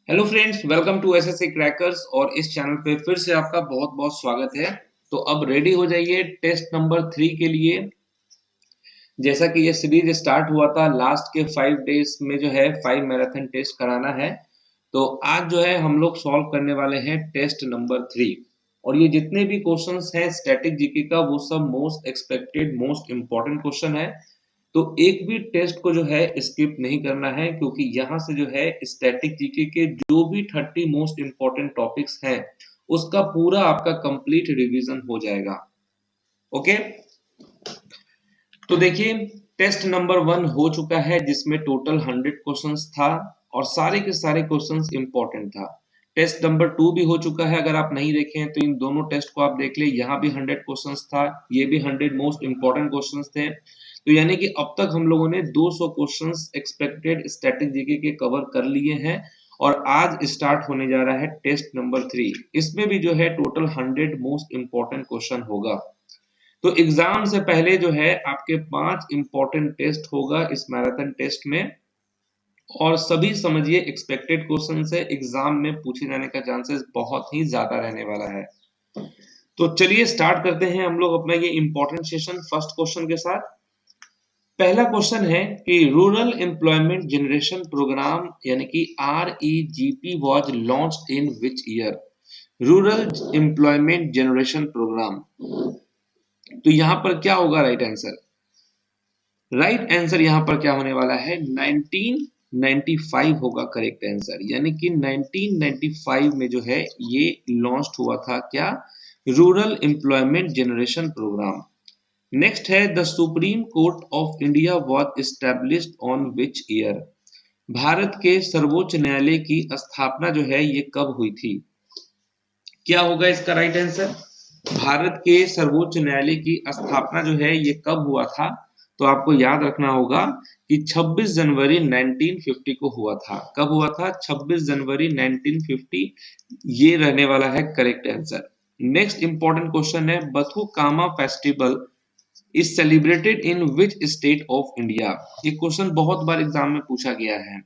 Hello friends, welcome to SSC crackers. और इस channel पे फिर से आपका बहुत बहुत स्वागत है। तो अब रेडी हो जाइए टेस्ट नंबर 3 के लिए। जैसा कि ये सीरीज स्टार्ट हुआ था, लास्ट के 5 डेज में जो है 5 मैराथन टेस्ट कराना है। तो आज जो है हम लोग सॉल्व करने वाले हैं टेस्ट नंबर 3। और ये जितने भी क्वेश्चंस हैं स्टैटिक जीके का, वो सब most expected most important question है। तो एक भी टेस्ट को जो है स्किप नहीं करना है, क्योंकि यहाँ से जो है स्टैटिक जीके के जो भी 30 मोस्ट इंपॉर्टेंट टॉपिक्स हैं उसका पूरा आपका कंप्लीट रिवीजन हो जाएगा। ओके, तो देखिए टेस्ट नंबर 1 हो चुका है, जिसमें टोटल 100 क्वेश्चंस था और सारे के सारे क्वेश्चंस इंपॉर्टेंट था। टेस्ट नंबर 2 भी हो चुका है, अगर आप नहीं देखे हैं तो इन दोनों टेस्ट को आप देख ले। यहाँ भी 100 क्वेश्चंस था, ये भी 100 मोस्ट इंपॉर्टेंट क्वेश्चंस थे। तो यानी कि अब तक हम लोगों ने 200 क्वेश्चंस एक्सपेक्टेड स्टैटिक जीके के कवर कर लिए हैं। और आज स्टार्ट होने जा रहा है टेस्ट नंबर 3। इसमें भी जो है टोटल 100 मोस्ट इंपॉर्टेंट क्वेश्चन होगा। तो एग्जाम से पहले जो है आपके 5 इंपॉर्टेंट टेस्ट होगा इस मैराथन टेस्ट में। और सभी समझिए एक्सपेक्टेड क्वेश्चन से एग्जाम में पूछे जाने का चांसेस बहुत ही ज्यादा रहने वाला है। तो चलिए स्टार्ट करते हैं हम लोग अपना ये इंपॉर्टेंट सेशन फर्स्ट क्वेश्चन के साथ। पहला क्वेश्चन है कि रूरल एम्प्लॉयमेंट जनरेशन प्रोग्राम यानी कि REGP was launched in which year. Rural employment generation programme, तो यहां पर क्या होगा राइट आंसर? राइट आंसर यहाँ पर क्या होने वाला है? 1995 होगा करेक्ट आंसर। यानी कि 1995 में जो है ये लॉन्च हुआ था क्या? Rural employment generation program. Next है the supreme court of India was established on which year. Bharat के सर्वोच्च न्यायालय की स्थापना जो है ये कब हुई थी? क्या होगा इसका राइट आंसर? भारत के सर्वोच्च न्यायालय की स्थापना जो है ये कब हुआ था? तो आपको याद रखना होगा कि 26 जनवरी 1950 को हुआ था। कब हुआ था? 26 जनवरी 1950। ये रहने वाला है correct answer. Next important question है Bathukamma festival is celebrated in which state of India. ये क्वेश्चन बहुत बार एग्जाम में पूछा गया है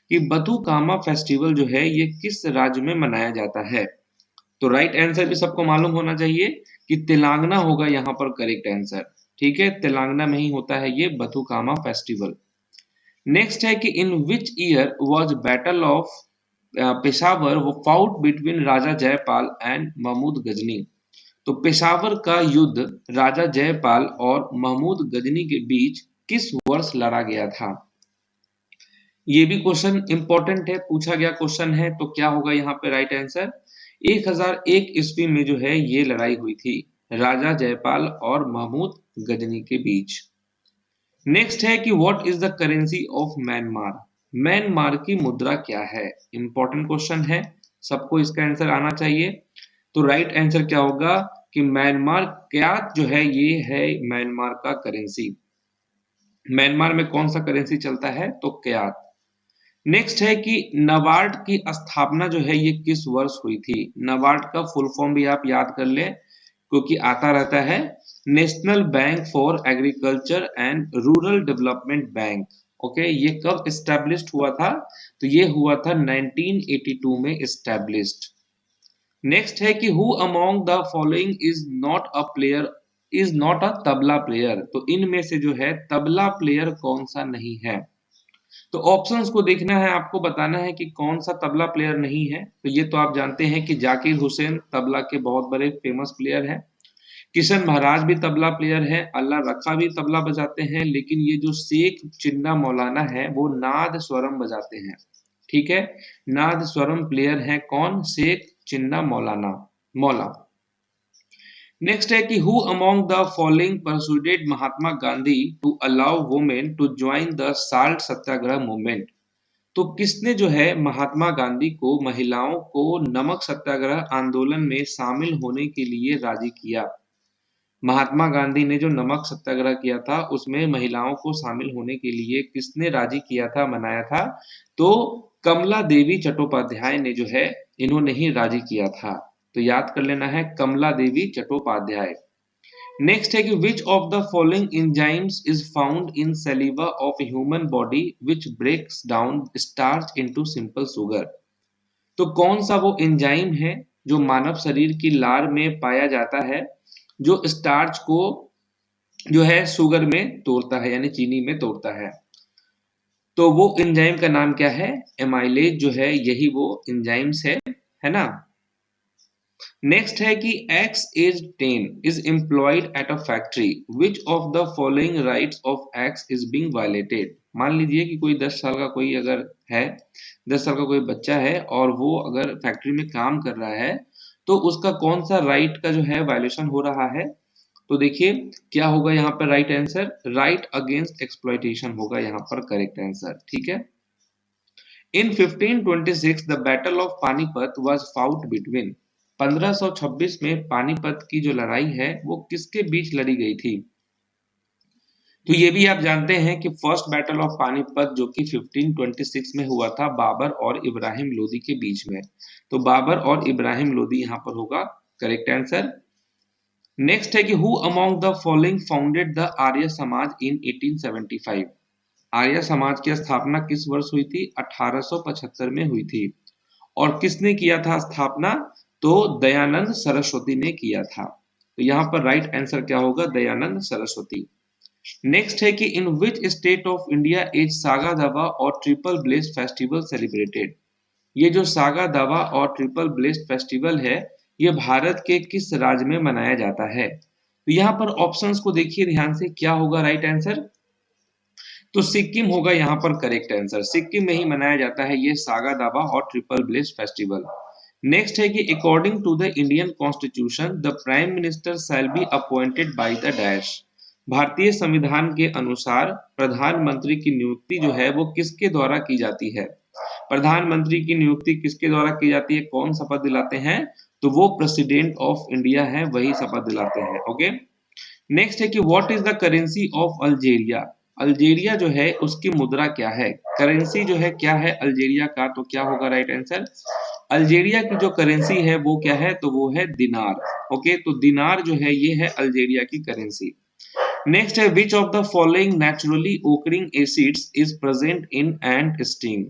कि बथुकामा फेस्टिवल जो है ये किस राज्य में मनाया जाता है। तो राइट आंसर भी सबको मालूम होना चाहिए कि तेलंगाना होगा यहाँ पर करेक्ट आंसर। ठीक है, तेलंगाना में ही होता है ये बथुकामा फेस्टिवल। नेक्स्ट है कि in which year was battle of Peshawar वो fought between Raja Jaipal and Mahmud Ghazni. तो पेशावर का युद्ध राजा जयपाल और महमूद गजनी के बीच किस वर्ष लड़ा गया था? ये भी क्वेश्चन इंपॉर्टेंट है, पूछा गया क्वेश्चन है। तो क्या होगा यहाँ पे राइट आंसर? 1001 ईस्वी में जो है ये लड़ाई हुई थी राजा जयपाल और महमूद गजनी के बीच। नेक्स्ट है कि what is the currency of Myanmar. Myanmar की मुद्रा क्या है? इंपॉर्टेंट क्वेश्चन है, सबको इसका आंसर आना चाहिए। तो राइट आंसर क्या होगा कि म्यांमार क्या जो है ये है म्यांमार का करेंसी। म्यांमार में कौन सा करेंसी चलता है? तो क्यात। नेक्स्ट है कि नाबार्ड की स्थापना जो है ये किस वर्ष हुई थी? नाबार्ड का फुल फॉर्म भी आप याद कर ले, क्योंकि आता रहता है। National bank for agriculture and rural development bank. Okay, ये कब एस्टैब्लिश्ड हुआ था? तो ये हुआ था 1982 में एस्टैब्लिश्ड। नेक्स्ट है कि who among the following is not a tabla player. तो इनमें से जो है तबला प्लेयर कौन सा नहीं है? तो ऑप्शंस को देखना है, आपको बताना है कि कौन सा तबला प्लेयर नहीं है। तो ये तो आप जानते हैं कि जाकिर हुसैन तबला के बहुत बड़े फेमस प्लेयर हैं। किशन महाराज भी तबला प्लेयर है, अल्लाह रखा भी तबला बजाते हैं। लेकिन ये जो शेख चिन्ना मौलाना है वो नाद स्वरम बजाते हैं। ठीक है, नाद स्वरम प्लेयर है कौन? शेख चिन्ना मौलाना मौला। नेक्स्ट है कि who among the following persuaded Mahatma Gandhi to allow women to join the salt Satyagraha movement. तो किसने जो है महात्मा गांधी को महिलाओं को नमक सत्याग्रह आंदोलन में शामिल होने के लिए राजी किया? महात्मा गांधी ने जो नमक सत्याग्रह किया था उसमें महिलाओं को शामिल होने के लिए किसने राजी किया था, मनाया था? तो कमला देवी चट्टोपाध्याय ने जो है इन्होंने ही राजी किया था। तो याद कर लेना है कमला देवी चट्टोपाध्याय। नेक्स्ट है कि which of the following enzymes is found in saliva of human body which breaks down starch into simple sugar. तो कौन सा वो एंजाइम है जो मानव शरीर की लार में पाया जाता है, जो स्टार्च को जो है शुगर में तोड़ता है यानी चीनी में तोड़ता है। तो वो एंजाइम का नाम क्या है? एमाइलेज जो है यही वो एंजाइम्स है ना। नेक्स्ट है कि X is 10 is employed at a factory. Which of the following rights of X is being violated? मान लीजिए कि कोई 10 साल का कोई अगर है, 10 साल का कोई बच्चा है और वो अगर फैक्ट्री में काम कर रहा है, तो उसका कौन सा राइट का जो है वायलेशन हो रहा है? तो देखिए क्या होगा यहाँ पर right answer, right against exploitation होगा यहाँ पर करेक्ट आंसर। ठीक है। In 1526 the Battle of Panipat was fought between 1526 में पानीपत की जो लड़ाई है वो किसके बीच लड़ी गई थी? तो ये भी आप जानते हैं कि फर्स्ट बैटल ऑफ पानीपत जो कि 1526 में हुआ था बाबर और इब्राहिम लोदी के बीच में। तो बाबर और इब्राहिम लोदी यहाँ पर होगा करेक्ट आंसर। नेक्स्ट है कि who among the following founded the Arya Samaj in 1875? Arya Samaj की स्थापना किस वर्ष हुई थी? 1875 में हुई थी। और किसने किया था स्थापना? तो दयानंद सरस्वती ने किया था। तो यहाँ पर राइट आंसर क्या होगा? दयानंद सरस्वती। नेक्स्ट है कि in which state of India is Saga Dawa और ट्रिपल ब्लेस्ट फेस्टिवल सेलिब्रेटेड? ये जो सागा दावा और ट्रिपल ब्लेस्ट फेस्टिवल है ये भारत के किस राज्य में मनाया जाता है? तो यहाँ पर ऑप्शंस को देखिए ध्यान से, क्या होगा राइट आंसर? तो सिक्किम होगा यहाँ पर करेक्ट आंसर। सिक्किम में ही मनाया जाता है ये सागा दावा और ट्रिपल ब्लेस्ट फेस्टिवल। नेक्स्ट है कि according to the Indian constitution the prime minister shall be appointed by the dash. भारतीय संविधान के अनुसार प्रधानमंत्री की नियुक्ति जो है वो किसके द्वारा की जाती है? प्रधानमंत्री की नियुक्ति किसके द्वारा की जाती है? कौन शपथ दिलाते हैं? तो वो प्रेसिडेंट ऑफ इंडिया है, वही शपथ दिलाते हैं। ओके। नेक्स्ट है कि what is the currency of Algeria? Algeria जो है उसकी मुद्रा क्या है? करेंसी जो है क्या है अल्जेरिया का? तो क्या होगा राइट आंसर? अल्जेरिया की जो करेंसी है वो क्या है? तो वो है दिनार। ओके, तो दिनार जो है ये है अल्जेरिया की करेंसी। नेक्स्ट है विच of the following naturally occurring acids is present in ant sting?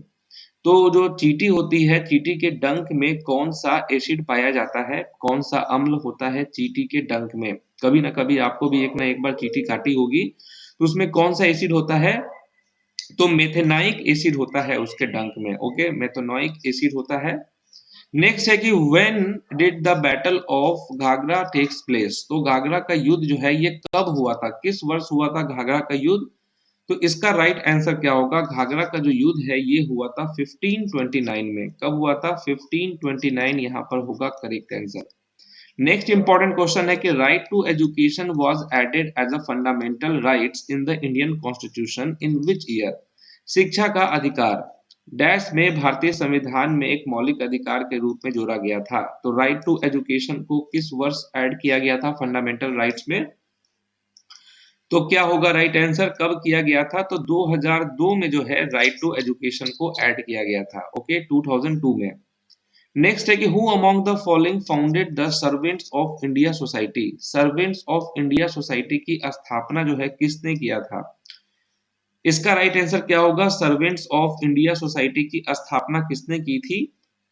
तो जो चींटी होती है, चींटी के डंक में कौन सा एसिड पाया जाता है? कौन सा अम्ल होता है चींटी के डंक में? कभी ना कभी आपको भी एक ना एक बार चींटी काटी होगी, तो उसमें कौन सा एसिड होता है? तो मेथेनाइक एसिड होता है उसके डंक में। ओके, मेथेनोइक एसिड होता है। नेक्स्ट है कि when did the battle of Ghaghra takes place? तो घाघरा का युद्ध जो है ये कब हुआ था? किस वर्ष हुआ था घाघरा का युद्ध? तो इसका राइट आंसर क्या होगा? घाघरा का जो युद्ध है ये हुआ था 1529 में। कब हुआ था? 1529 यहाँ पर होगा correct answer. Next important question है कि right to education was added as a fundamental rights in the Indian constitution in which year? शिक्षा का अधिकार डैश में भारतीय संविधान में एक मौलिक अधिकार के रूप में जोड़ा गया था। तो राइट टू एजुकेशन को किस वर्ष ऐड किया गया था फंडामेंटल राइट्स में? तो क्या होगा राइट आंसर? कब किया गया था? तो 2002 में जो है राइट टू एजुकेशन को ऐड किया गया था। ओके, 2002 में। नेक्स्ट है कि who among the following founded the servants of India society? Servants of India society की स्थापना जो है किसने किया था? इसका राइट आंसर क्या होगा? सर्वेंट्स ऑफ इंडिया सोसाइटी की स्थापना किसने की थी?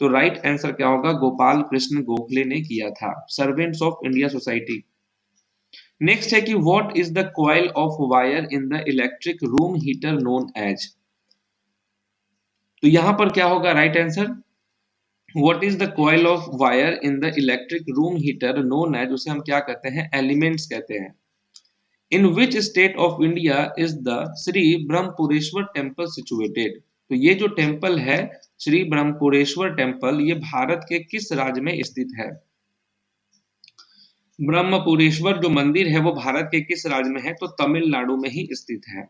तो राइट आंसर क्या होगा? गोपाल कृष्ण गोखले ने किया था servants of India society. Next है कि what is the coil of wire in the electric room heater known as? तो यहां पर क्या होगा right answer? What is the coil of wire in the electric room heater known as, उसे हम क्या कहते हैं? एलिमेंट्स कहते हैं। In which state of India is the Shri Brahmapureeswarar temple situated? तो ये जो टेम्पल है श्री ब्रह्मपुरेश्वर टेम्पल ये भारत के किस राज्य में स्थित है? ब्रह्मपुरेश्वर जो मंदिर है वो भारत के किस राज्य में है? तो तमिलनाडु में ही स्थित है।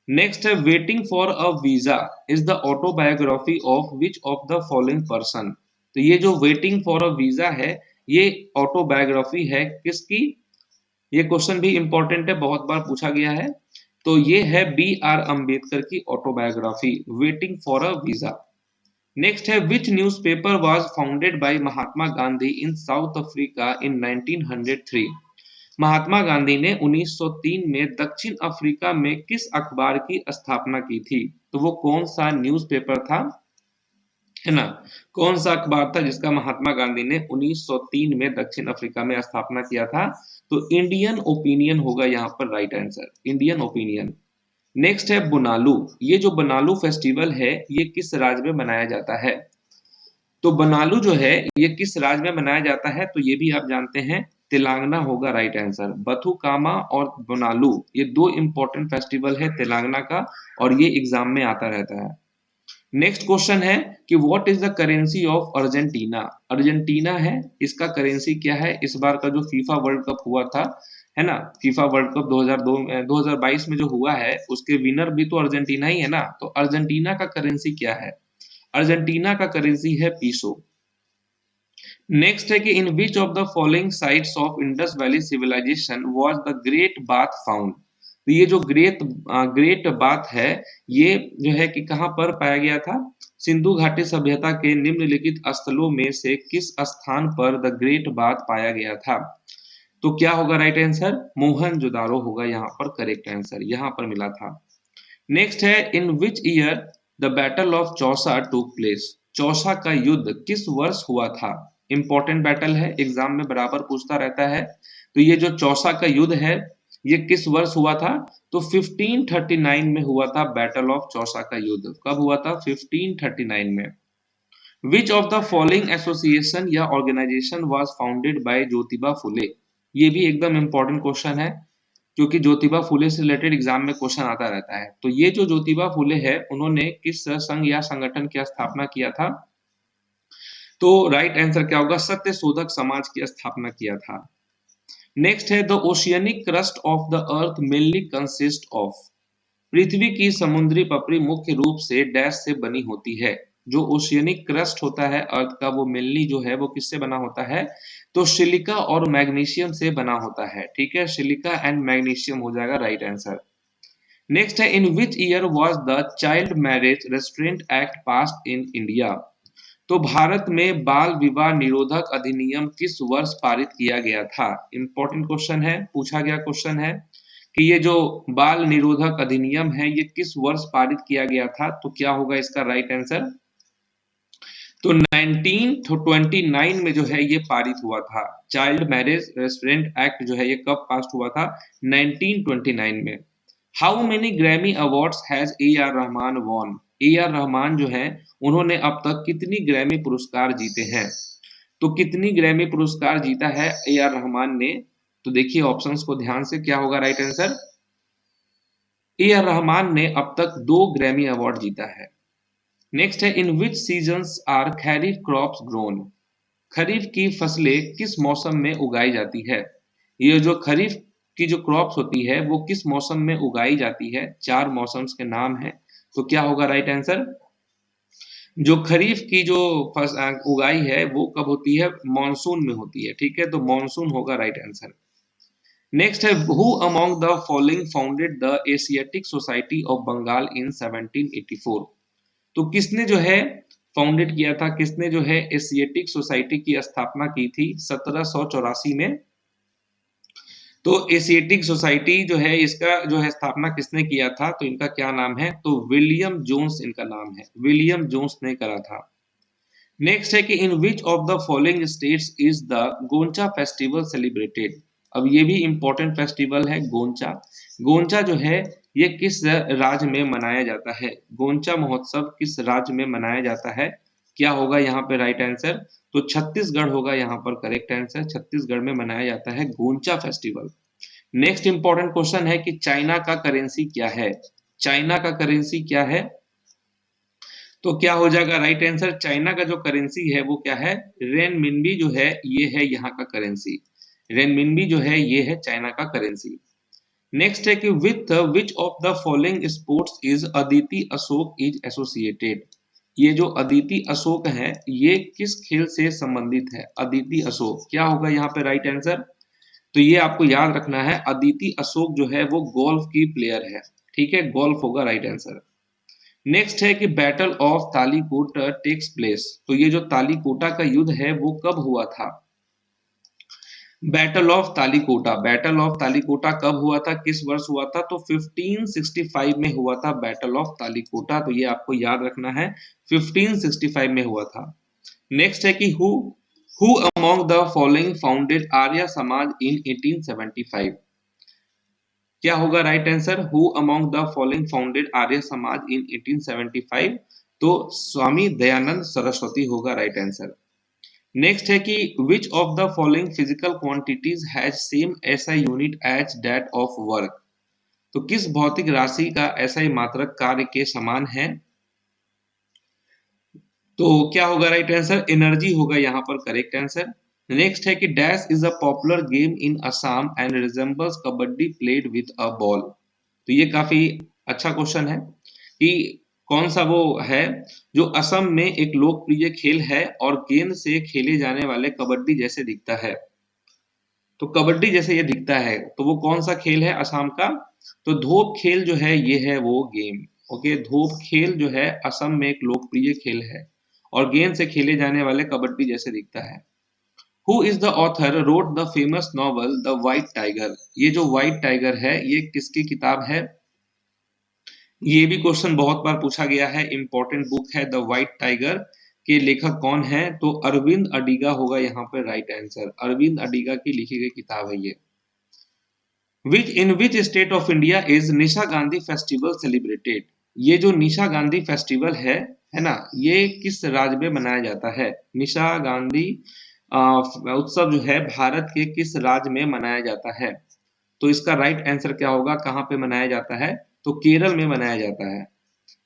नेक्स्ट है waiting for a visa is the autobiography of which of the following person? तो ये जो वेटिंग फॉर अ वीजा है ये ऑटोबायोग्राफी है किसकी? ये क्वेश्चन भी इंपॉर्टेंट है, बहुत बार पूछा गया है। तो ये है B.R. अंबेडकर की autobiography waiting for a visa. Next है which newspaper was founded by Mahatma Gandhi in South Africa in 1903? Mahatma Gandhi ने 1903 में दक्षिण अफ्रीका में किस अखबार की स्थापना की थी? तो वो कौन सा न्यूज़पेपर था? है ना। कौन सा अखबार था जिसका महात्मा गांधी ने 1903 में दक्षिण अफ्रीका में स्थापना किया था? तो इंडियन ओपिनियन होगा यहाँ पर right answer, Indian opinion. Next है बुनालू। ये जो बनालू फेस्टिवल है ये किस राज्य में मनाया जाता है? तो बनालू जो है ये किस राज्य में मनाया जाता है? तो ये भी आप जानते हैं, तेलंगाना होगा राइट आंसर। बथुकामा और बनालू ये दो इंपॉर्टेंट फेस्टिवल है तेलंगाना का, और ये एग्जाम में आता रहता है। नेक्स्ट क्वेश्चन है कि what is the currency of Argentina? Argentina है, इसका करेंसी क्या है? इस बार का जो फीफा वर्ल्ड कप हुआ था, है ना, फीफा वर्ल्ड कप 2022 में जो हुआ है उसके विनर भी तो अर्जेंटीना ही है ना। तो अर्जेंटीना का करेंसी क्या है? अर्जेंटीना का करेंसी है पीसो। नेक्स्ट है कि in which of the following sites of Indus valley civilization was the great bath found? तो ये जो ग्रेट बाथ है ये जो है कि कहाँ पर पाया गया था? सिंधु घाटी सभ्यता के निम्नलिखित स्थलों में से किस स्थान पर द ग्रेट बाथ पाया गया था? तो क्या होगा राइट आंसर? मोहनजोदारो होगा यहाँ पर करेक्ट आंसर, यहाँ पर मिला था। नेक्स्ट है in which year the battle of Chausa took place? Chausa का युद्ध किस वर्ष हुआ था? इंपॉर्टेंट बैटल है, एग्जाम में बराबर पूछता रहता है। तो ये जो चौसा का युद्ध है ये किस वर्ष हुआ था? तो 1539 में हुआ था बैटल ऑफ चौसा का युद्ध। कब हुआ था? 1539 में। Which of the following association या organization was founded by Jyotiba Phule? ये भी एकदम इंपॉर्टेंट क्वेश्चन है क्योंकि ज्योतिबा फुले से रिलेटेड एग्जाम में क्वेश्चन आता रहता है। तो ये जो ज्योतिबा फुले है उन्होंने किस संघ या संगठन की स्थापना किया था? तो राइट आंसर क्या होगा? सत्य शोधक समाज की स्थापना किया था। नेक्स्ट है the oceanic crust of the earth mainly consist of? पृथ्वी की समुद्री पपड़ी मुख्य रूप से डैश से बनी होती है। जो ओशियनिक क्रस्ट होता है अर्थ का वो मेनली जो है वो किससे बना होता है? तो सिलिका और मैग्नीशियम से बना होता है। ठीक है, सिलिका एंड मैग्नीशियम हो जाएगा राइट आंसर। नेक्स्ट है in which year was the child marriage restraint act passed in India? तो भारत में बाल विवाह निरोधक अधिनियम किस वर्ष पारित किया गया था? इंपॉर्टेंट क्वेश्चन है, पूछा गया क्वेश्चन है कि ये जो बाल निरोधक अधिनियम है ये किस वर्ष पारित किया गया था? तो क्या होगा इसका राइट आंसर? तो 1929 में जो है ये पारित हुआ था। चाइल्ड मैरिज रेस्ट्रेंट एक्ट जो है ये कब पास हुआ था? 1929 में। How many Grammy awards has A R Rahman won? A R Rahman जो है उन्होंने अब तक कितनी ग्रैमी पुरस्कार जीते हैं? तो कितनी ग्रैमी पुरस्कार जीता है ए आर रहमान ने? तो देखिए ऑप्शंस को ध्यान से, क्या होगा राइट आंसर? ए आर रहमान ने अब तक 2 ग्रैमी अवार्ड जीता है। नेक्स्ट है in which seasons are kharif crops grown? Kharif की फसलें किस मौसम में उगाई जाती है? ये जो खरीफ की जो क्रॉप्स होती है वो किस मौसम में उगाई जाती है? 4 मौसम्स के नाम है। तो क्या होगा राइट आंसर? जो खरीफ की जो उगाई है वो कब होती है? मॉनसून में होती है। ठीक है, तो मॉनसून होगा राइट आंसर। नेक्स्ट है who among the following founded the Asiatic society of Bengal in 1784? तो किसने जो है फाउंडेड किया था, किसने जो है एशियाटिक सोसाइटी की स्थापना की थी 1784 में? तो एशियाटिक सोसाइटी जो है इसका जो है स्थापना किसने किया था? तो इनका क्या नाम है? तो विलियम जोन्स इनका नाम है, विलियम जोन्स ने करा था। नेक्स्ट है कि in which of the following states is the Goncha festival celebrated? अब ये भी इंपॉर्टेंट फेस्टिवल है गोंचा। गोंचा जो है ये किस राज्य में मनाया जाता है? गोंचा महोत्सव किस राज्य में मनाया जाता है? क्या होगा यहाँ पे राइट आंसर? तो छत्तीसगढ़ होगा यहाँ पर करेक्ट आंसर। छत्तीसगढ़ में मनाया जाता है Goncha festival. Next important question है कि चाइना का करेंसी क्या है? चाइना का करेंसी क्या है? तो क्या हो जाएगा राइट आंसर? चाइना का जो करेंसी है वो क्या है? रेनमिनबी जो है ये है यहाँ का करेंसी। रेनमिनबी जो है ये है चाइना का करेंसी। नेक्स्ट है कि with which of the following sports is Aditi Ashok is associated? ये जो अदिति अशोक है ये किस खेल से संबंधित है? अदिति अशोक क्या होगा यहाँ पे राइट आंसर? तो ये आपको याद रखना है, अदिति अशोक जो है वो गोल्फ की प्लेयर है। ठीक है, गोल्फ होगा राइट आंसर। नेक्स्ट है कि battle of Talikota takes place. तो ये जो तालीकोटा का युद्ध है वो कब हुआ था? Battle of Talikota, battle of Talikota कब हुआ था, किस वर्ष हुआ था, तो 1565 में हुआ था बैटल ऑफ तालिकोटा। तो ये आपको याद रखना है, 1565 में हुआ था। नेक्स्ट है कि who among the following founded Arya Samaj in 1875। क्या होगा right answer, who among the following founded Arya Samaj in 1875? तो स्वामी दयानंद सरस्वती होगा राइट आंसर। नेक्स्ट है कि which of the following physical quantities has same SI unit as that of work. तो किस भौतिक राशि का एसआई मात्रक कार्य के समान है? तो क्या होगा राइट आंसर, एनर्जी होगा यहाँ पर करेक्ट आंसर। नेक्स्ट है कि dash is a popular game in Assam and resembles kabaddi played with a ball. तो ये काफी अच्छा क्वेश्चन है कि कौन सा वो है जो असम में एक लोकप्रिय खेल है और गेंद से खेले जाने वाले कबड्डी जैसे दिखता है। तो कबड्डी जैसे ये दिखता है, तो वो कौन सा खेल है असम का? तो धोप खेल जो है ये है वो गेम। ओके, धोप खेल जो है असम में एक लोकप्रिय खेल है और गेंद से खेले जाने वाले कबड्डी जैसे दिखता है। Who is the author wrote the famous novel the white tiger. ये जो व्हाइट टाइगर है ये किसकी किताब है? ये भी क्वेश्चन बहुत बार पूछा गया है, इंपॉर्टेंट बुक है द व्हाइट टाइगर। के लेखक कौन है? तो अरविंद अडिगा होगा यहाँ पे राइट आंसर। अरविंद अडिगा की लिखी गई किताब है ये। विच state of India is Nisha Gandhi festival celebrated. ये जो निशा गांधी फेस्टिवल है ना, ये किस राज्य में मनाया जाता है? निशा गांधी उत्सव जो है भारत के किस राज्य में मनाया जाता है? तो इसका राइट आंसर क्या होगा, कहाँ पे मनाया जाता है? तो केरल में मनाया जाता है।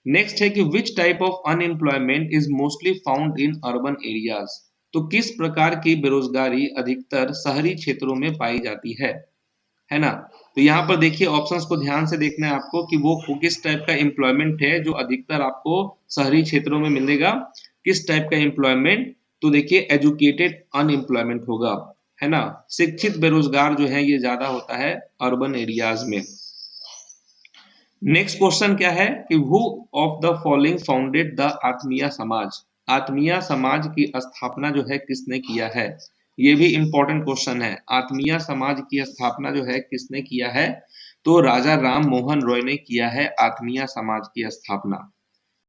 नेक्स्ट है कि which type of unemployment is mostly found in urban areas. तो किस प्रकार की बेरोजगारी अधिकतर शहरी क्षेत्रों में पाई जाती है ना? तो यहाँ पर देखिए ऑप्शंस को ध्यान से देखना है आपको कि वो किस टाइप का एम्प्लॉयमेंट है जो अधिकतर आपको शहरी क्षेत्रों में मिलेगा। किस टाइप का एम्प्लॉयमेंट? तो देखिए एजुकेटेड अनएम्प्लॉयमेंट होगा, है ना। शिक्षित बेरोजगार जो है ये ज्यादा होता है अर्बन एरियाज में। नेक्स्ट क्वेश्चन क्या है कि who of the following founded the आत्मीय समाज। आत्मीय समाज की स्थापना जो है किसने किया है? ये भी इंपॉर्टेंट क्वेश्चन है। आत्मीय समाज की स्थापना जो है किसने किया है? तो राजा राम मोहन रॉय ने किया है आत्मीय समाज की स्थापना।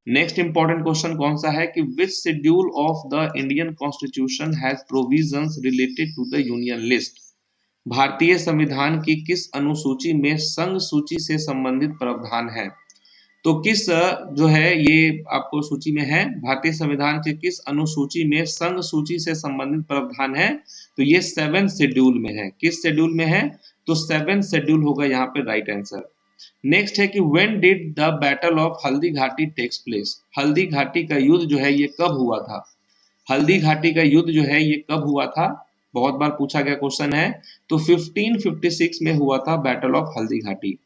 नेक्स्ट इंपॉर्टेंट क्वेश्चन कौन सा है कि which schedule of the Indian constitution has provisions related to the union list. भारतीय संविधान की किस अनुसूची में संघ सूची से संबंधित प्रावधान है? तो किस जो है ये आपको सूची में है, भारतीय संविधान के किस अनुसूची में संघ सूची से संबंधित प्रावधान है? तो ये 7th शेड्यूल में है। किस शेड्यूल में है? तो 7th शेड्यूल होगा यहाँ पे राइट आंसर। नेक्स्ट है कि when did the battle of Haldi Ghati takes place. Haldi Ghati का युद्ध जो है ये कब हुआ था? हल्दी घाटी का युद्ध जो है ये कब हुआ था? बहुत बार पूछा गया क्वेश्चन है। तो 1556 में हुआ था battle of Haldi Ghati.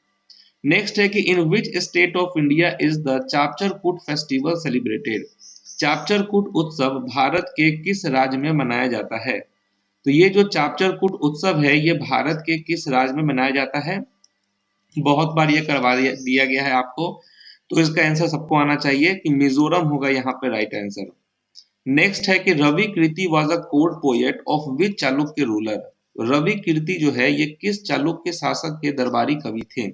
Next है कि in which state of India is the चापचरकूट festival celebrated. चापचरकूट उत्सव भारत के किस राज्य में मनाया जाता है? तो ये जो चापचरकूट उत्सव है ये भारत के किस राज्य में मनाया जाता है? बहुत बार ये करवा दिया गया है आपको, तो इसका आंसर सबको आना चाहिए कि मिजोरम होगा यहाँ पे राइट आंसर। नेक्स्ट है कि Ravi Kirti was a court poet of which Chalukya ruler. Ravi Kirti जो है ये किस चालुक्य शासक के दरबारी कवि थे?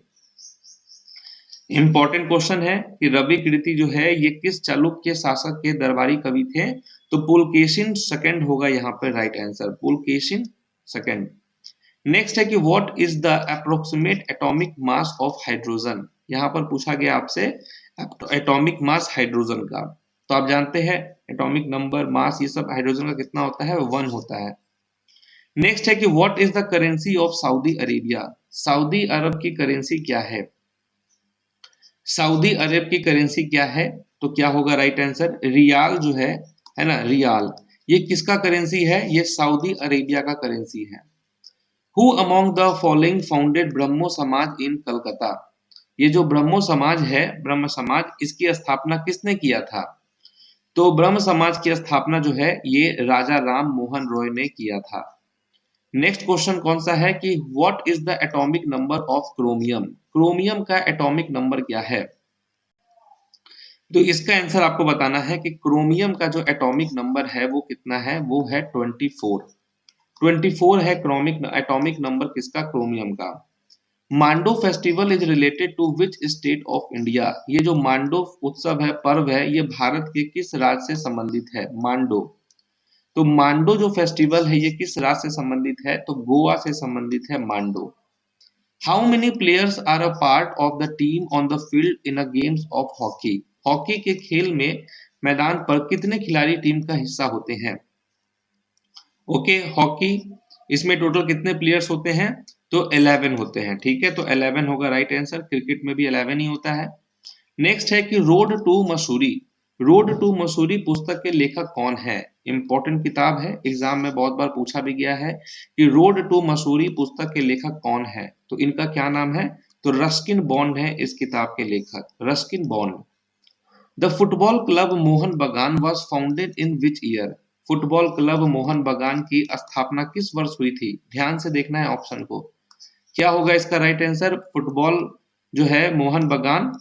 इंपॉर्टेंट क्वेश्चन है कि रवि कीर्ति जो है ये किस चालुक्य शासक के दरबारी कवि थे? तो पुलकेशिन सेकंड होगा यहाँ पे right answer, Pulakeshin second. Next है कि what is the approximate atomic mass of hydrogen. यहाँ पर पूछा गया आपसे एटॉमिक मास हाइड्रोजन का। तो आप जानते हैं एटॉमिक नंबर, मास, ये सब हाइड्रोजन का कितना होता है? 1 होता है। नेक्स्ट है कि what is the currency of Saudi Arabia. Saudi Arab की करेंसी क्या है? सऊदी अरब की करेंसी क्या है? तो क्या होगा राइट आंसर? रियाल जो है ना, रियाल। ये किसका करेंसी है? ये सऊदी अरेबिया का करेंसी है। Who among the following founded Brahmo Samaj in Calcutta. ये जो ब्रह्मो समाज है, ब्रह्म समाज, इसकी स्थापना किसने किया था? तो ब्रह्म समाज की स्थापना जो है ये राजा राम मोहन रॉय ने किया था। नेक्स्ट क्वेश्चन कौन सा है कि what is the atomic number of chromium. Chromium का एटॉमिक नंबर क्या है? तो इसका आंसर आपको बताना है कि क्रोमियम का जो एटॉमिक नंबर है वो कितना है? वो है 24। 24 है क्रोमिक एटॉमिक नंबर किसका, क्रोमियम का। Mando festival is related to which state of India, ये जो मांडो उत्सव है, पर्व है, ये भारत के किस राज्य से संबंधित है, मांडो। तो मांडो जो फेस्टिवल है ये किस राज्य से संबंधित है, तो गोवा से संबंधित है Mando. How many players are a part of the team on the field in a games of hockey, hockey के खेल में मैदान पर कितने खिलाड़ी टीम का हिस्सा होते हैं। ओके, हॉकी इसमें टोटल कितने प्लेयर्स होते हैं, तो 11 होते हैं, ठीक है, तो 11 होगा राइट आंसर। क्रिकेट में भी 11 ही होता है। नेक्स्ट है कि road to Mussoorie, road to Mussoorie पुस्तक के लेखक कौन है, इंपॉर्टेंट किताब है, एग्जाम में बहुत बार पूछा भी गया है कि रोड टू मसूरी पुस्तक के लेखक कौन है, तो इनका क्या नाम है, तो रस्किन बॉन्ड है इस किताब के लेखक, Ruskin Bond. The football club Mohun Bagan was founded in which year, football club Mohun Bagan की स्थापना किस वर्ष हुई थी, ध्यान से देखना है ऑप्शन को। क्या होगा इसका राइट आंसर, फुटबॉल जो है मोहन बगान,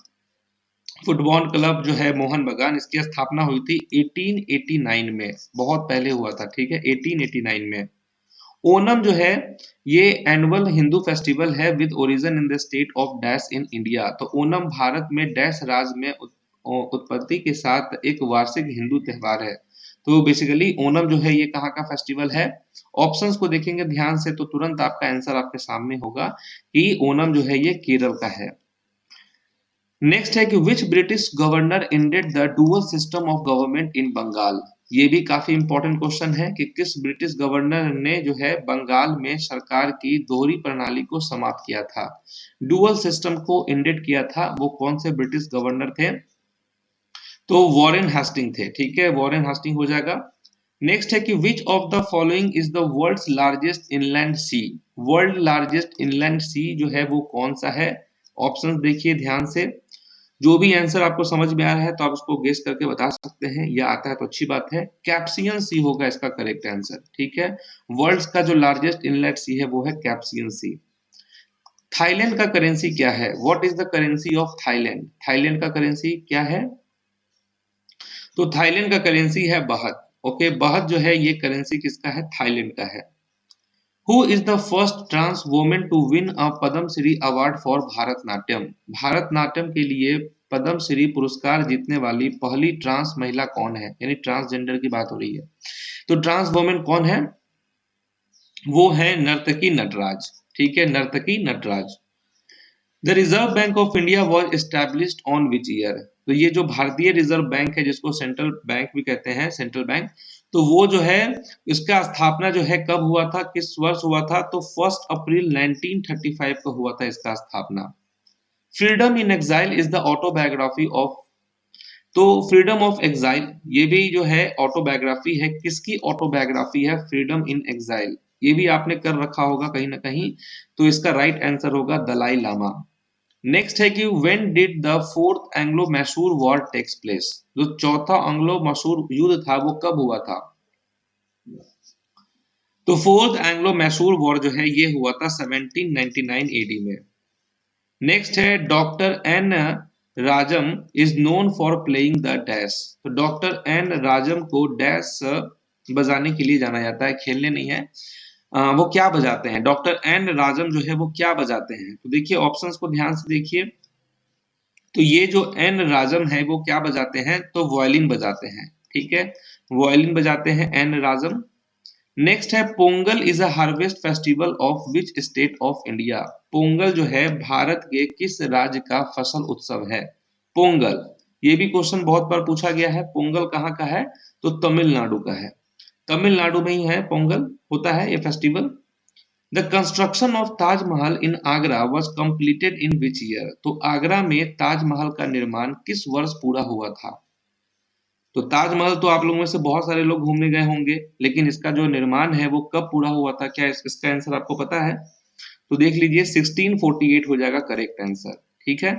फुटबॉल क्लब जो है मोहन बगान, इसकी स्थापना हुई थी 1889 में, बहुत पहले हुआ था, ठीक है, 1889 में। ओनम जो है ये एनुअल हिंदू फेस्टिवल है with origin in the state of dash in India, तो ओनम भारत में डैश राज्य में उत्पत्ति के साथ एक वार्षिक हिंदू त्योहार है। तो बेसिकली ओनम जो है ये कहाँ का फेस्टिवल है, ऑप्शंस को देखेंगे ध्यान से तो तुरंत आपका आंसर आपके सामने होगा कि ओनम जो है ये केरल का है। नेक्स्ट है कि which British governor ended the dual system of government in Bengal, ये भी काफी इंपॉर्टेंट क्वेश्चन है कि किस ब्रिटिश गवर्नर ने जो है बंगाल में सरकार की दोहरी प्रणाली को समाप्त किया था, डुअल सिस्टम को एंडेड किया था, वो कौन से ब्रिटिश गवर्नर थे, तो वॉरेन हेस्टिंग थे, ठीक है, वॉरेन हेस्टिंग हो जाएगा। नेक्स्ट है कि which of the following is the world's largest inland sea, world largest inland sea जो है वो कौन सा है, ऑप्शंस देखिए ध्यान से, जो भी आंसर आपको समझ में आ रहा है तो आप उसको गेस करके बता सकते हैं, या आता है तो अच्छी बात है, कैप्सियन सी होगा इसका करेक्ट आंसर, ठीक है, वर्ल्ड का जो लार्जेस्ट इनलेट सी है वो है कैप्सियन सी। थाईलैंड का करेंसी क्या है, what is the currency of Thailand, Thailand का करेंसी क्या है, तो थाईलैंड का करेंसी है बाहत। ओके, बाहत जो है ये करेंसी किसका है, थाईलैंड का है। Who is the first trans woman to win a Padma Shri award for Bharatanatyam, Bharatanatyam के लिए पद्म श्री पुरस्कार जीतने वाली पहली ट्रांस महिला कौन है, यानी ट्रांसजेंडर की बात हो रही है, तो ट्रांस वोमेन कौन है, वो है नर्तकी नटराज, ठीक है, Narthaki Nataraj. The Reserve Bank of India was established on which year, तो ये जो भारतीय रिजर्व बैंक है जिसको सेंट्रल बैंक भी कहते हैं, सेंट्रल बैंक, तो वो जो है इसका स्थापना जो है कब हुआ था, किस वर्ष हुआ था, तो 1 अप्रैल 1935 को हुआ था इसका स्थापना। Freedom in exile is the autobiography of, तो फ्रीडम ऑफ एग्जाइल ये भी जो है ऑटोबायोग्राफी है, किसकी ऑटोबायोग्राफी है, फ्रीडम इन एग्जाइल, ये भी आपने कर रखा होगा कहीं ना कहीं, तो इसका राइट आंसर होगा दलाई लामा। नेक्स्ट है कि when did the fourth Anglo Mysore war takes place, जो चौथा एंग्लो मैसूर युद्ध था वो कब हुआ था, तो फोर्थ एंग्लो मैसूर वॉर जो है ये हुआ था 1799 एडी में। नेक्स्ट है doctor N Rajam is known for playing the dash, तो डॉक्टर एन राजम को डैश बजाने के लिए जाना जाता है, खेलने नहीं है, वो क्या बजाते हैं, डॉक्टर एन राजम जो है वो क्या बजाते हैं, तो देखिए ऑप्शंस को ध्यान से देखिए, तो ये जो एन राजम है वो क्या बजाते हैं, तो वायलिन बजाते हैं, ठीक है, वायलिन बजाते हैं एन राजम। नेक्स्ट है Pongal is a harvest festival of which state of India, Pongal जो है भारत के किस राज्य का फसल उत्सव है, पोंगल, ये भी क्वेश्चन बहुत बार पूछा गया है, पोंगल कहाँ का है, तो तमिलनाडु का है, तमिलनाडु में ही है पोंगल होता है ये festival. The construction of Taj Mahal in Agra was completed in which year, तो आगरा में ताजमहल का निर्माण किस वर्ष पूरा हुआ था, तो ताजमहल तो आप लोगों में से बहुत सारे लोग घूमने गए होंगे, लेकिन इसका जो निर्माण है वो कब पूरा हुआ था, क्या इसका आंसर आपको पता है, तो देख लीजिए 1648 हो जाएगा करेक्ट आंसर, ठीक है।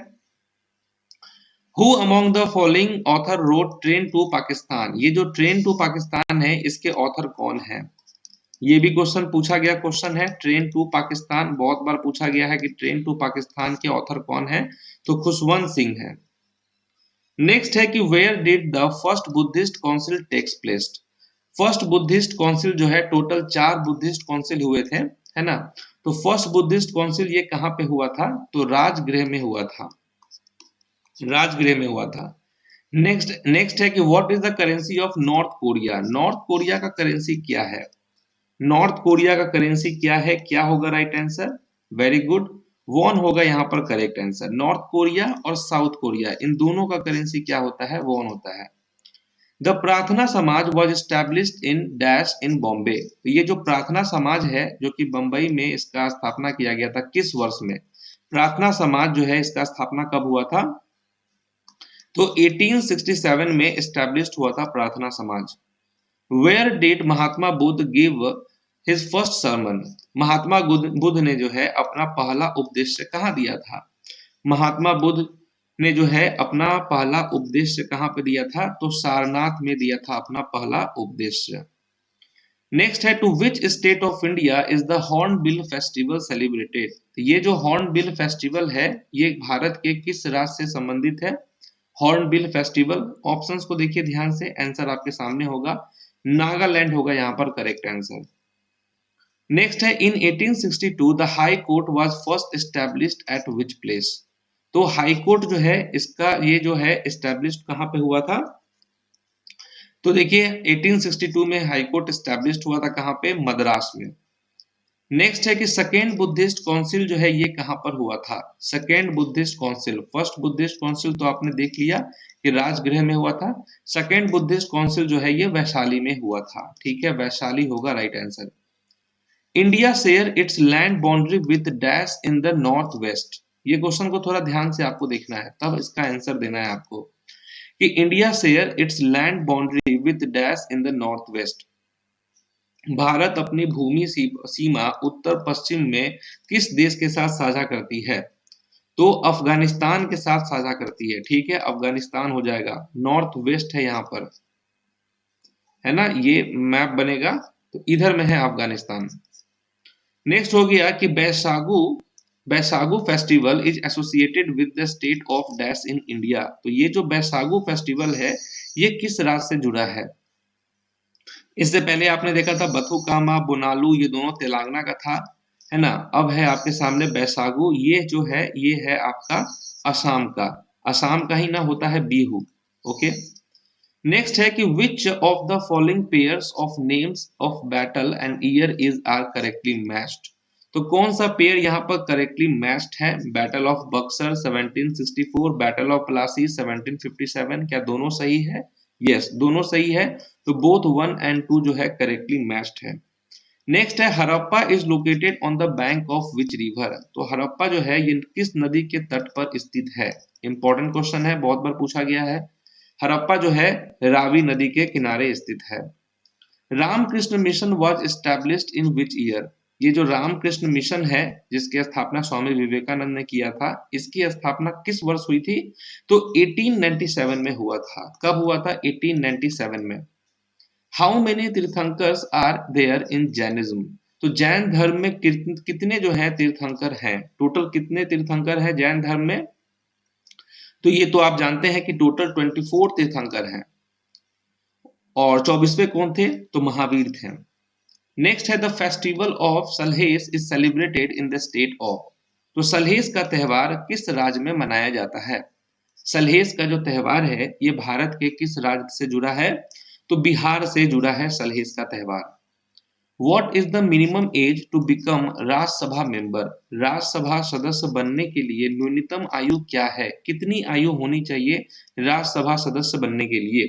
Who among the following author wrote train to Pakistan, ये जो ट्रेन टू पाकिस्तान है इसके ऑथर कौन है, ये भी क्वेश्चन पूछा गया क्वेश्चन है, ट्रेन टू पाकिस्तान बहुत बार पूछा गया है कि ट्रेन टू पाकिस्तान के ऑथर कौन है, तो खुशवंत सिंह है। नेक्स्ट है कि where did the first Buddhist council takes place, first Buddhist council जो है, टोटल 4 बुद्धिस्ट काउंसिल हुए थे, है ना। तो फर्स्ट बुद्धिस्ट काउंसिल ये कहाँ पे हुआ था? तो राजगृह में हुआ था, राजगृह में हुआ था। नेक्स्ट है कि what is the currency of north Korea? North Korea का करेंसी क्या है? नॉर्थ कोरिया का करेंसी क्या है? क्या होगा right answer? Very good, won होगा यहाँ पर करेक्ट आंसर। नॉर्थ कोरिया और साउथ कोरिया, इन दोनों का करेंसी क्या होता है? वॉन होता है। द प्रार्थना समाज was established in dash in Bombay. ये जो प्रार्थना समाज है, जो कि बंबई में इसका स्थापना किया गया था, किस वर्ष में? प्रार्थना समाज जो है इसका स्थापना कब हुआ था? तो 1867 में एस्टैब्लिश्ड हुआ था Prarthana Samaj. Where did Mahatma Buddha give his first sermon? Mahatma Buddha ने जो है अपना पहला उपदेश कहाँ दिया था? महात्मा बुद्ध ने जो है अपना पहला उपदेश कहाँ पे दिया था? तो सारनाथ में दिया था अपना पहला उपदेश। नेक्स्ट है, to which state of India is the hornbill festival celebrated? ये जो हॉर्नबिल फेस्टिवल है, ये भारत के किस राज्य से संबंधित है? हॉर्नबिल फेस्टिवल, ऑप्शंस को देखिए ध्यान से, आंसर आपके सामने होगा, नागालैंड होगा यहाँ पर करेक्ट आंसर। नेक्स्ट है, इन 1862 the high court was first established eight which place? तो हाई कोर्ट जो है इसका ये जो है एस्टैब्लिश्ड कहाँ पे हुआ था? तो देखिए 1862 में हाई कोर्ट एस्टैब्लिश्ड हुआ था कहाँ पे? मद्रास में। नेक्स्ट है कि सेकेंड बुद्धिस्ट काउंसिल जो है ये कहाँ पर हुआ था? Second Buddhist council, first Buddhist council तो आपने देख लिया कि राजगृह में हुआ था, सेकेंड बुद्धिस्ट काउंसिल जो है ये वैशाली में हुआ था, ठीक है, वैशाली होगा right answer. India share its land boundary with dash in the north west? ये क्वेश्चन को थोड़ा ध्यान से आपको देखना है, तब इसका आंसर देना है आपको, कि India share its land boundary with dash in the north west? Bharat अपनी भूमि सीमा उत्तर पश्चिम में किस देश के साथ साझा करती है? तो अफगानिस्तान के साथ साझा करती है, ठीक है, अफगानिस्तान हो जाएगा, नॉर्थ वेस्ट है यहाँ पर, है ना, ये मैप बनेगा तो इधर में है अफगानिस्तान। नेक्स्ट हो गया कि बैसागु festival is associated with the state of dash in India? तो ये जो बैसागु फेस्टिवल है ये किस राज्य से जुड़ा है? इससे पहले आपने देखा था बथुकामा, बोनालू, ये दोनों तेलंगाना का था, है ना। अब है आपके सामने बैसागु, ये जो है ये है आपका असम का, असम का ही ना होता है बिहू, ओके। नेक्स्ट है कि which of the following pairs of names of battle and year is are correctly matched? तो कौन सा पेयर यहाँ पर करेक्टली मैच्ड है? Battle of Buxar 1764, battle of Plassey 1757, क्या दोनों सही है? यस, दोनों सही है, तो बोथ 1 एंड 2 जो है करेक्टली मैच्ड है। नेक्स्ट है, Harappa is located on the bank of which river? तो हड़प्पा जो है ये किस नदी के तट पर स्थित है? इंपॉर्टेंट क्वेश्चन है, बहुत बार पूछा गया है। हड़प्पा जो है रावी नदी के किनारे स्थित है। Ramakrishna Mission was established in which year? ये जो रामकृष्ण मिशन है जिसकी स्थापना स्वामी विवेकानंद ने किया था, इसकी स्थापना किस वर्ष हुई थी? तो 1897 में हुआ था। कब हुआ था? 1897 में। How many Tirthankars are there in Jainism? तो जैन धर्म में कितने जो है तीर्थंकर हैं? टोटल कितने तीर्थंकर हैं जैन धर्म में? तो ये तो आप जानते हैं कि टोटल 24 तीर्थंकर हैं, और 24वें कौन थे? तो महावीर थे। नेक्स्ट है, the festival of Salhes is celebrated in the state of? तो सलहेस का त्योहार किस राज्य में मनाया जाता है? सलहेस का जो त्योहार है ये भारत के किस राज्य से जुड़ा है? तो बिहार से जुड़ा है सलहेस का त्योहार। What is the minimum age to become Rajya Sabha member? Rajya Sabha सदस्य बनने के लिए न्यूनतम आयु क्या है? कितनी आयु होनी चाहिए राज्यसभा सदस्य बनने के लिए?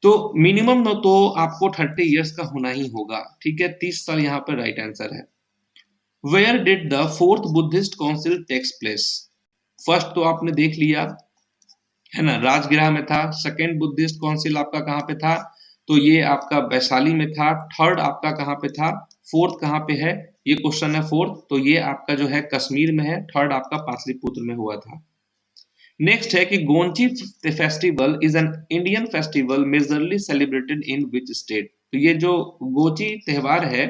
तो मिनिमम तो आपको 30 इयर्स का होना ही होगा, ठीक है, 30 साल यहाँ पर राइट आंसर है। Where did the fourth Buddhist council takes place? First तो आपने देख लिया, है ना, राजगृह में था। सेकेंड बुद्धिस्ट काउंसिल आपका कहाँ पे था? तो ये आपका वैशाली में था। थर्ड आपका कहाँ पे था? फोर्थ कहाँ पे है? ये क्वेश्चन है फोर्थ, तो ये आपका जो है कश्मीर में है। थर्ड आपका पाटलिपुत्र में हुआ था। नेक्स्ट है कि Gonchi festival is an Indian festival majorly celebrated in which state? तो ये जो गोची त्योहार है,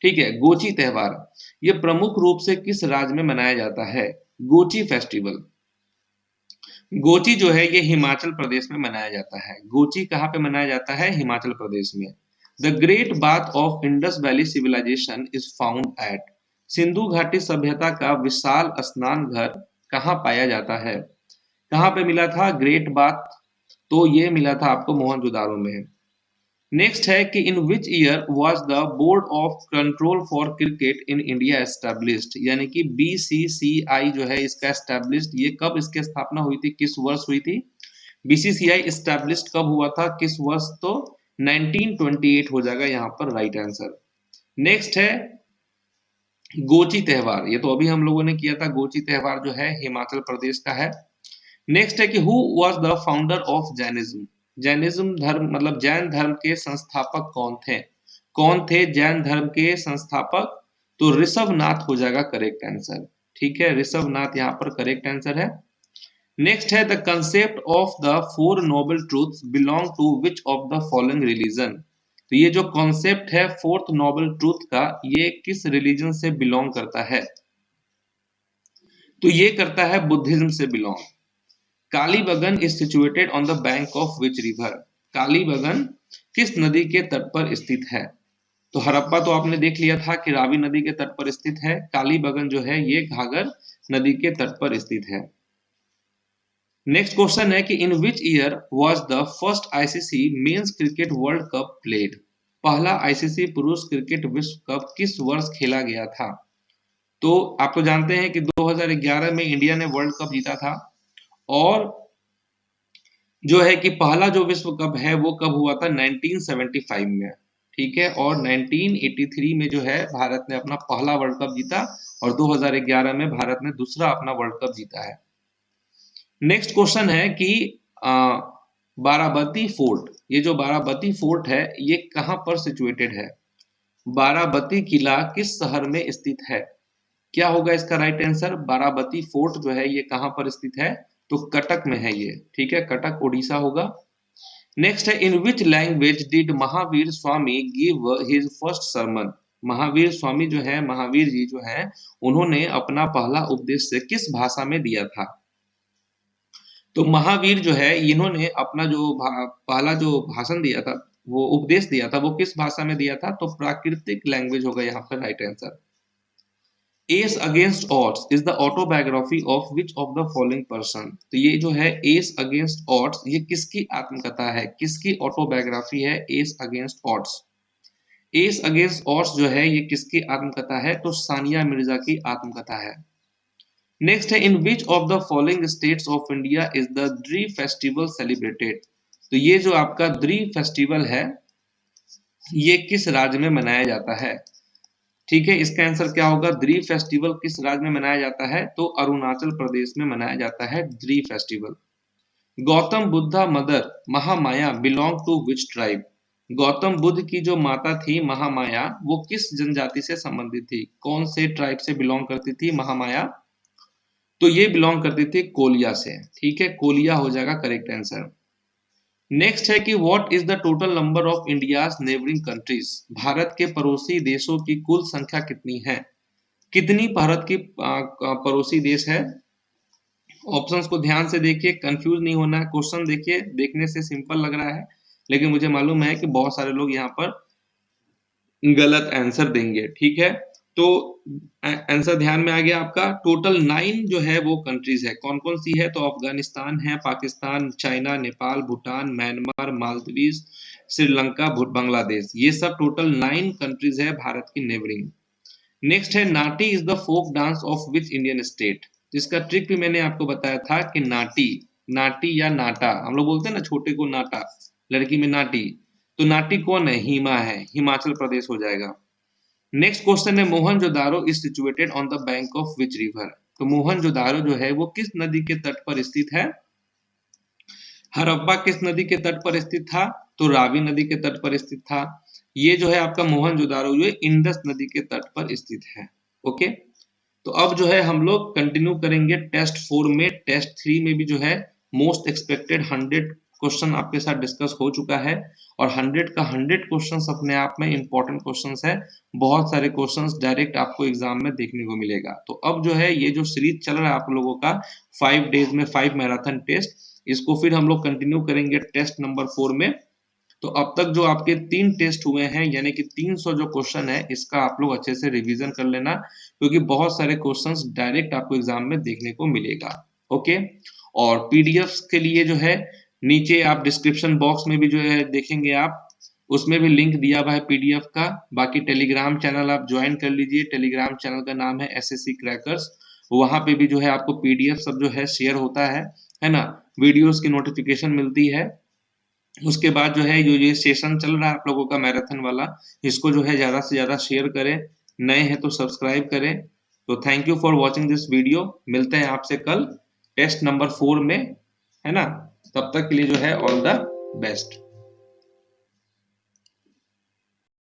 ठीक है, गोची त्योहार ये प्रमुख रूप से किस राज्य में मनाया जाता है? गोची फेस्टिवल गोची जो है ये हिमाचल प्रदेश में मनाया जाता है। गोची कहाँ पे मनाया जाता है? हिमाचल प्रदेश में। The great bath of Indus valley civilisation is found at, सिंधु घाटी सभ्यता का विशाल स्नान घर कहाँ पाया जाता है? कहाँ पे मिला था ग्रेट बाथ? तो ये मिला था आपको मोहनजोदारो में। नेक्स्ट है कि in which year was the board of control for cricket in India established, यानी कि बीसीसीआई जो है इसका एस्टेब्लिश्ड, ये कब इसकी स्थापना हुई थी, किस वर्ष हुई थी? बीसीसीआई एस्टेब्लिश्ड कब हुआ था, किस वर्ष? तो 1928 हो जाएगा यहाँ पर राइट आंसर। नेक्स्ट है गोची त्योहार, ये तो अभी हम लोगों ने किया था। गोची त्योहार जो है हिमाचल प्रदेश का है। नेक्स्ट है कि who was the founder of Jainism, Jainism धर्म मतलब जैन धर्म के संस्थापक कौन थे? कौन थे जैन धर्म के संस्थापक? तो ऋषभनाथ हो जाएगा करेक्ट आंसर। ठीक है, ऋषभनाथ यहाँ पर करेक्ट आंसर है। नेक्स्ट है the concept of the four noble truths belong to which of the following religion, तो ये जो कॉन्सेप्ट है फोर्थ नोबल ट्रूथ का, ये किस रिलीजन से बिलोंग करता है? तो ये करता है बुद्धिज्म से belong. Kalibangan is situated on the bank of which river, Kalibangan किस नदी के तट पर स्थित है? तो हड़प्पा तो आपने देख लिया था कि रावी नदी के तट पर स्थित है। कालीबंगन जो है ये घाघर नदी के तट पर स्थित है। नेक्स्ट क्वेश्चन है कि in which year was the first ICC men's cricket world cup played, पहला आईसीसी पुरुष क्रिकेट विश्व कप किस वर्ष खेला गया था? तो आप तो जानते हैं कि 2011 में इंडिया ने वर्ल्ड कप जीता था, और जो है कि पहला जो विश्व कप है वो कब हुआ था? 1975 में। ठीक है, और 1983 में जो है भारत ने अपना पहला वर्ल्ड कप जीता, और 2011 में भारत ने दूसरा अपना वर्ल्ड कप जीता है। नेक्स्ट क्वेश्चन है कि बाराबती फोर्ट, ये जो बाराबती फोर्ट है ये कहां पर सिचुएटेड है? बाराबती किला किस शहर में स्थित है? क्या होगा इसका राइट आंसर? बाराबती फोर्ट जो है ये कहां पर स्थित है? तो कटक में है ये। ठीक है, कटक उड़ीसा होगा। नेक्स्ट है in which language did Mahavir Swami give his first sermon, Mahavir Swami जो है, महावीर जी जो है, उन्होंने अपना पहला उपदेश से किस भाषा में दिया था? तो महावीर जो है इन्होंने अपना जो पहला जो भाषण दिया था, वो उपदेश दिया था, वो किस भाषा में दिया था? तो प्राकृतिक लैंग्वेज होगा यहाँ पर right answer. S against odds is the autobiography of which of the following person, तो ये जो है एस अगेंस्ट ऑड्स ये किसकी आत्मकथा है, किसकी ऑटोबायोग्राफी है? S against odds, S against odds जो है ये किसकी आत्मकथा है? तो सानिया मिर्जा की आत्मकथा है। नेक्स्ट है in which of the following states of India is the Dree festival celebrated, तो ये जो आपका द्री फेस्टिवल है ये किस राज्य में मनाया जाता है? ठीक है, इसका आंसर क्या होगा? द्री फेस्टिवल किस राज्य में मनाया जाता है? तो अरुणाचल प्रदेश में मनाया जाता है Dree festival. Gautam Buddha mother Mahamaya belong to which tribe, Gautam Buddha की जो माता थी महामाया वो किस जनजाति से संबंधित थी? कौन से ट्राइब से बिलोंग करती थी महामाया? तो ये बिलोंग करती थी कोलिया से। ठीक है, कोलिया हो जाएगा करेक्ट आंसर। नेक्स्ट है कि what is the total number of India's neighbouring countries, Bharat के पड़ोसी देशों की कुल संख्या कितनी है? कितनी भारत की पड़ोसी देश है? ऑप्शंस को ध्यान से देखिए, कंफ्यूज नहीं होना है। क्वेश्चन देखिए, देखने से सिंपल लग रहा है, लेकिन मुझे मालूम है कि बहुत सारे लोग यहाँ पर गलत आंसर देंगे। ठीक है, तो आंसर ध्यान में आ गया आपका। टोटल 9 जो है वो कंट्रीज है। कौन कौन सी है? तो अफगानिस्तान है, पाकिस्तान, चाइना, नेपाल, भूटान, म्यांमार, मालदीव, श्रीलंका, बांग्लादेश, ये सब टोटल 9 कंट्रीज है भारत की नेबरिंग। नेक्स्ट है Nati is the folk dance of which Indian state, जिसका ट्रिक भी मैंने आपको बताया था कि नाटी, नाटी या नाटा, हम लोग बोलते हैं ना छोटे को नाटा, लड़की में नाटी, तो नाटी कौन है? हिमा है, हिमाचल प्रदेश हो जाएगा। नेक्स्ट क्वेश्चन है Mohenjodaro is situated on the bank of which river, तो मोहनजोदारो जो है वो किस नदी के तट पर स्थित है? हड़प्पा किस नदी के तट पर स्थित था? तो रावी नदी के तट पर स्थित था। ये जो है आपका मोहनजोदारो जो इंडस नदी के तट पर स्थित है। ओके, तो अब जो है हम लोग कंटिन्यू करेंगे टेस्ट 4 में। टेस्ट 3 में भी जो है मोस्ट एक्सपेक्टेड 100 क्वेश्चन आपके साथ डिस्कस हो चुका है और 100 का 100 क्वेश्चंस अपने आप में इंपॉर्टेंट क्वेश्चंस है। बहुत सारे क्वेश्चंस डायरेक्ट आपको एग्जाम में देखने को मिलेगा। तो अब जो है ये जो सीरीज चल रहा है आप लोगों का 5 डेज में 5 मैराथन टेस्ट, इसको फिर हम लोग कंटिन्यू करेंगे टेस्ट नंबर 4 में। तो अब तक जो आपके 3 टेस्ट हुए हैं यानी कि 300 जो क्वेश्चन है इसका आप लोग अच्छे से रिवीजन कर लेना, क्योंकि बहुत सारे क्वेश्चंस डायरेक्ट आपको एग्जाम में देखने को मिलेगा। ओके, और पीडीएफ्स के लिए जो है नीचे आप डिस्क्रिप्शन बॉक्स में भी जो है देखेंगे आप, उसमें भी लिंक दिया हुआ है पीडीएफ का। बाकी टेलीग्राम चैनल आप ज्वाइन कर लीजिए, टेलीग्राम चैनल का नाम है एसएससी क्रैकर्स। वहां पे भी जो है आपको पीडीएफ सब जो है शेयर होता है ना, वीडियोस की नोटिफिकेशन मिलती है। उसके बाद जो है ये सेशन चल रहा है आप लोगों का मैराथन वाला, इसको जो है ज्यादा से ज्यादा शेयर करें, नए हैं तो सब्सक्राइब करें। तो thank you for watching this video, मिलते हैं आपसे कल टेस्ट नंबर 4 में, है ना। तब तक के लिए जो है ऑल द बेस्ट।